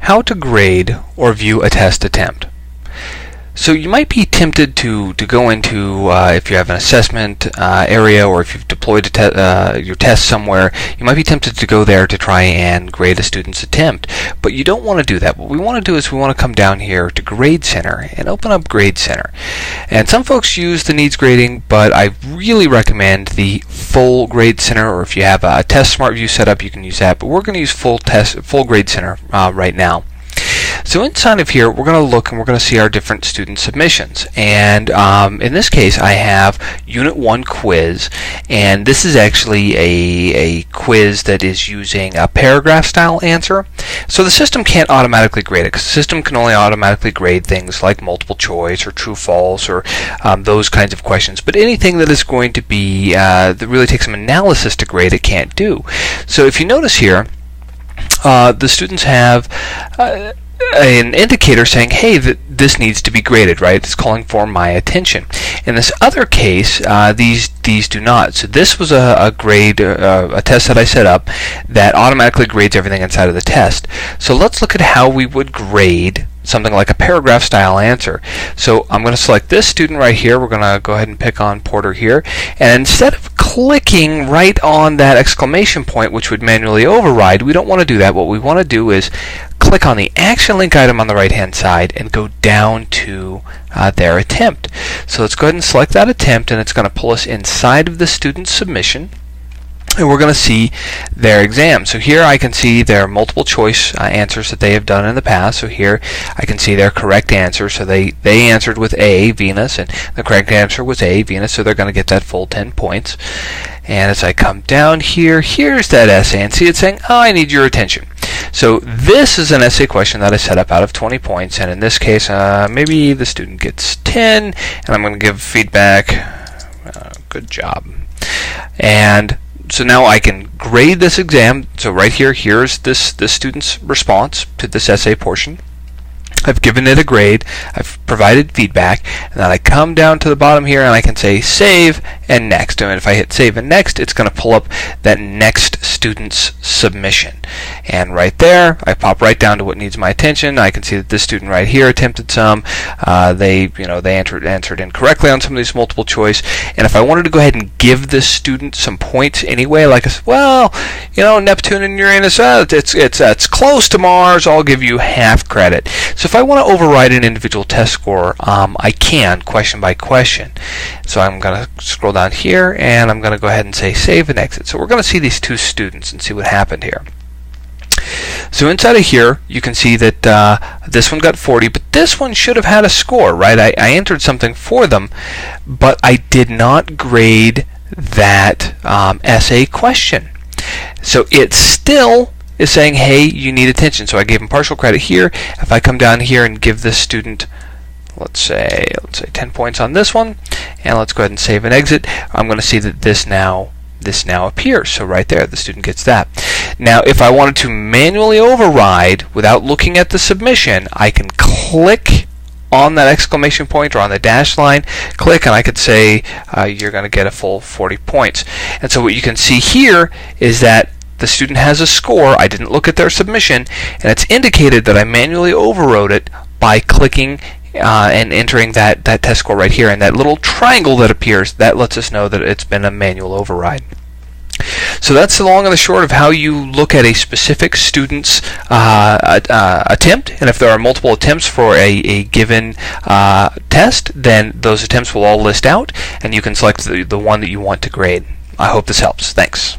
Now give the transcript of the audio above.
How to grade or view a test attempt. So you might be tempted to go into, if you have an assessment area, or if you've deployed your test somewhere, you might be tempted to go there to try and grade a student's attempt. But you don't want to do that. What we want to do is we want to come down here to Grade Center and open up Grade Center. And some folks use the needs grading, but I really recommend the full Grade Center, or if you have a Test Smart View set up, you can use that. But we're going to use full Grade Center right now. So inside of here, we're going to look and we're going to see our different student submissions. And in this case, I have Unit 1 quiz, and this is actually a quiz that is using a paragraph style answer. So the system can't automatically grade it, because the system can only automatically grade things like multiple choice or true false or those kinds of questions. But anything that is going to be that really takes some analysis to grade, it can't do. So if you notice here, the students have an indicator saying, hey, this needs to be graded, right? It's calling for my attention. In this other case, these do not. So this was a grade, a test that I set up that automatically grades everything inside of the test. So let's look at how we would grade something like a paragraph style answer. So I'm going to select this student right here. We're going to go ahead and pick on Porter here. And instead of clicking right on that exclamation point, which would manually override, we don't want to do that. What we want to do is click on the action link item on the right hand side and go down to their attempt. So let's go ahead and select that attempt, and it's going to pull us inside of the student's submission. And we're going to see their exam. So here I can see their multiple choice answers that they have done in the past. So here I can see their correct answer. So they answered with A, Venus, and the correct answer was A, Venus, so they're going to get that full 10 points. And as I come down here, here's that essay, and see it's saying, oh, I need your attention. So this is an essay question that I set up out of 20 points, and in this case, maybe the student gets 10, and I'm going to give feedback, good job. And so now I can grade this exam. So right here, here's this student's response to this essay portion. I've given it a grade, I've provided feedback, and then I come down to the bottom here and I can say save and next. And if I hit save and next, it's going to pull up that next student's submission. And right there, I pop right down to what needs my attention. I can see that this student right here attempted some. They answered incorrectly on some of these multiple choice. And if I wanted to go ahead and give this student some points anyway, like I said, well, Neptune and Uranus, it's close to Mars, I'll give you half credit. So if I want to override an individual test score, I can, question by question. So I'm going to scroll down here, and I'm going to go ahead and say save and exit. So we're going to see these two students and see what happened here. So inside of here, you can see that this one got 40, but this one should have had a score, right? I entered something for them, but I did not grade that essay question. So it still is saying, hey, you need attention. So I gave him partial credit here. If I come down here and give this student, let's say 10 points on this one, and let's go ahead and save and exit, I'm going to see that this now appears. So right there, the student gets that. Now, if I wanted to manually override without looking at the submission, I can click on that exclamation point or on the dash line, click, and I could say you're going to get a full 40 points. And so what you can see here is that the student has a score. I didn't look at their submission, and it's indicated that I manually overrode it by clicking and entering that test score right here. And that little triangle that appears, that lets us know that it's been a manual override. So that's the long and the short of how you look at a specific student's attempt. And if there are multiple attempts for a given test, then those attempts will all list out, and you can select the one that you want to grade. I hope this helps. Thanks.